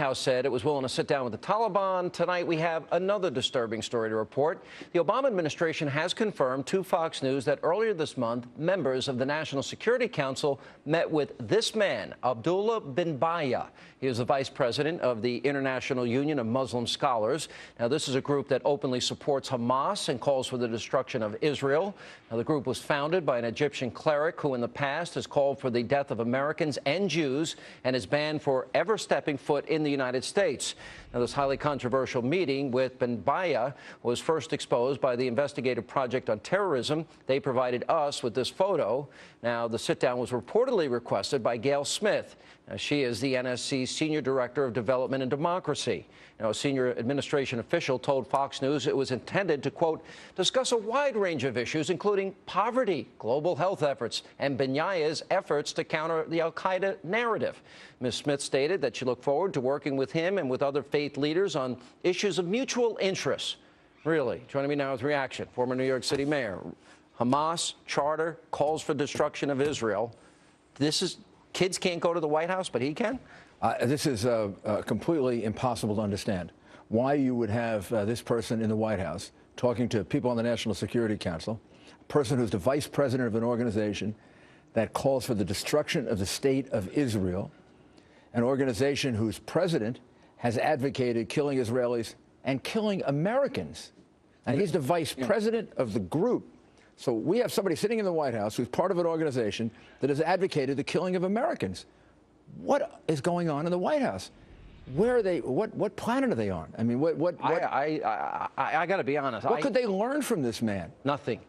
House said it was willing to sit down with the Taliban. Tonight, we have another disturbing story to report. The Obama administration has confirmed to Fox News that earlier this month, members of the National Security Council met with this man, Abdullah bin Baya. He is the vice president of the International Union of Muslim Scholars. Now, this is a group that openly supports Hamas and calls for the destruction of Israel. Now, the group was founded by an Egyptian cleric who in the past has called for the death of Americans and Jews and is banned for ever stepping foot in the United States. Now, this highly controversial meeting with bin Baya was first exposed by the Investigative Project on Terrorism. They provided us with this photo. Now, the sit-down was reportedly requested by Gail Smith. Now, she is the NSC's Senior Director of Development and Democracy. Now, a senior administration official told Fox News it was intended to, quote, discuss a wide range of issues, including poverty, global health efforts, and bin Baya's efforts to counter the al-Qaeda narrative. Ms. Smith stated that she looked forward to working with him and with other faith leaders on issues of mutual interest. Really? Joining me now with reaction, former New York City mayor. Hamas charter calls for destruction of Israel. Kids can't go to the White House, but he can? This is completely impossible to understand. Why you would have this person in the White House talking to people on the National Security Council, a person who's the vice president of an organization that calls for the destruction of the state of Israel, an organization whose president has advocated killing Israelis and killing Americans. And he's the vice president of the group. So we have somebody sitting in the White House who's part of an organization that has advocated the killing of Americans. What is going on in the White House? Where are they? What planet are they on? I mean, I got to be honest. What could they learn from this man? Nothing.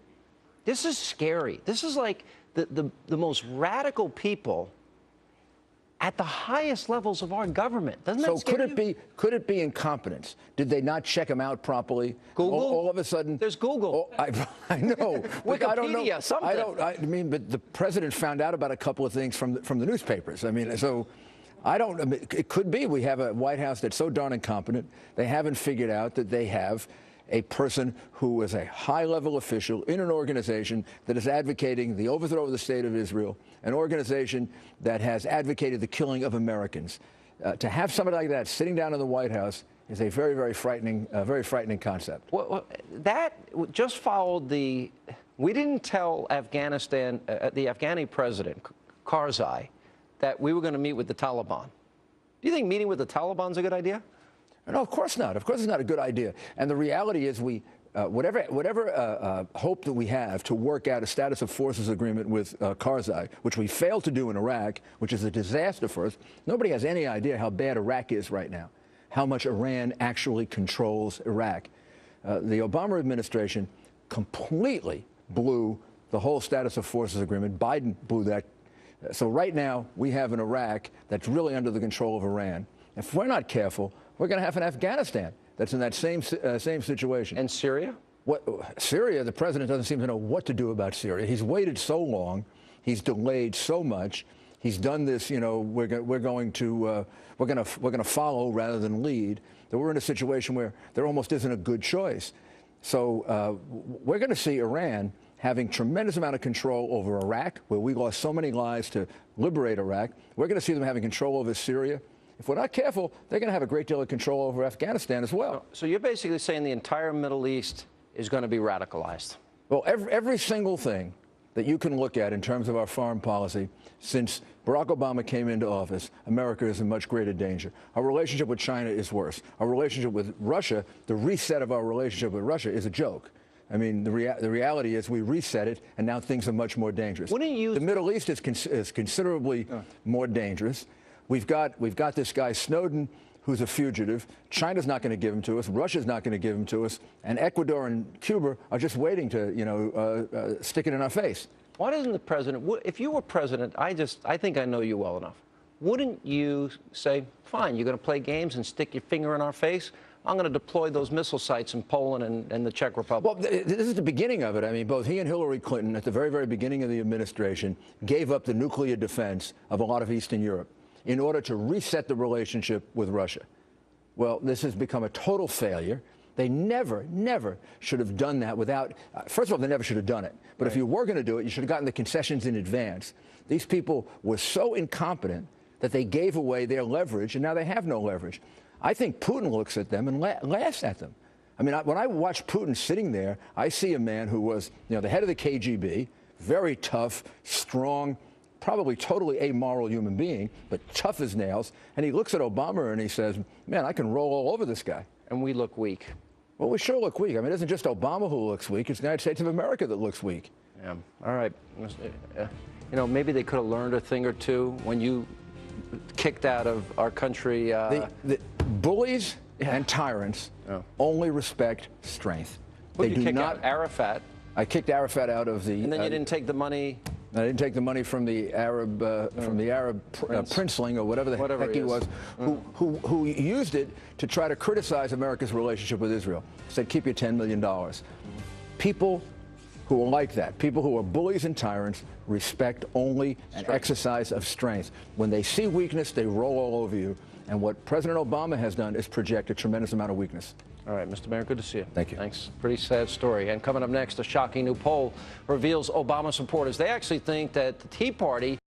This is scary. This is like the most radical people at the highest levels of our government. Doesn't that scare you? Could it be incompetence? Did they not check him out properly? Google? All of a sudden. There's Google. I know. Wikipedia, I don't know. something. I mean, but the president found out about a couple of things from the newspapers. I mean, so I mean, it could be we have a White House that's so darn incompetent, they haven't figured out that they have a person who is a high-level official in an organization that is advocating the overthrow of the state of Israel, an organization that has advocated the killing of Americans. To have somebody like that sitting down in the White House is a very, very frightening concept. Well, that just followed the. We didn't tell Afghanistan, the Afghani president, Karzai, that we were going to meet with the Taliban. Do you think meeting with the Taliban is a good idea? No, of course not. Of course it's not a good idea. And the reality is whatever hope that we have to work out a status of forces agreement with Karzai, which we failed to do in Iraq, which is a disaster for us. Nobody has any idea how bad Iraq is right now, how much Iran actually controls Iraq. The Obama administration completely blew the whole status of forces agreement. Biden blew that. So right now we have an Iraq that's really under the control of Iran. If we're not careful, we're going to have an Afghanistan that's in that same situation. And Syria? Syria, the president doesn't seem to know what to do about Syria. He's waited so long. He's delayed so much. He's done this, you know, we're going to follow rather than lead. That we're in a situation where there almost isn't a good choice. So we're going to see Iran having tremendous amount of control over Iraq, where we lost so many lives to liberate Iraq. We're going to see them having control over Syria. If we're not careful, they're going to have a great deal of control over Afghanistan as well. So you're basically saying the entire Middle East is going to be radicalized? Well, every single thing that you can look at in terms of our foreign policy, since Barack Obama came into office, America is in much greater danger. Our relationship with China is worse. Our relationship with Russia, the reset of our relationship with Russia is a joke. I mean, the reality is we reset it, and now things are much more dangerous. The Middle East is considerably more dangerous. We've got this guy Snowden, who's a fugitive. China's not going to give him to us. Russia's not going to give him to us. And Ecuador and Cuba are just waiting to, stick it in our face. Why doesn't the president, if you were president, I think I know you well enough, wouldn't you say, fine, you're going to play games and stick your finger in our face? I'm going to deploy those missile sites in Poland and the Czech Republic. Well, this is the beginning of it. I mean, both he and Hillary Clinton, at the very, very beginning of the administration, gave up the nuclear defense of a lot of Eastern Europe in order to reset the relationship with Russia. Well, this has become a total failure. They never, never should have done that without, first of all, they never should have done it. But if you were going to do it, you should have gotten the concessions in advance. These people were so incompetent that they gave away their leverage, and now they have no leverage. I think Putin looks at them and laughs at them. I mean, when I watch Putin sitting there, I see a man who was, the head of the KGB, very tough, strong, probably totally amoral human being, but tough as nails. And he looks at Obama and he says, man, I can roll all over this guy. And we look weak. Well, we sure look weak. I mean, it isn't just Obama who looks weak. It's the United States of America that looks weak. Yeah. All right. Maybe they could have learned a thing or two when you kicked out of our country. The bullies and tyrants only respect strength. Well, they you do not. Out Arafat. I kicked Arafat out of the. And then you didn't take the money. I didn't take the money from the Arab princeling or whatever the heck he was, who used it to try to criticize America's relationship with Israel. Said, keep your $10 million. People who are like that, people who are bullies and tyrants, respect only an exercise of strength. When they see weakness, they roll all over you. And what President Obama has done is project a tremendous amount of weakness. All right, Mr. Mayor, good to see you. Thank you. Thanks. Pretty sad story. And coming up next, a shocking new poll reveals Obama supporters. They actually think that the Tea Party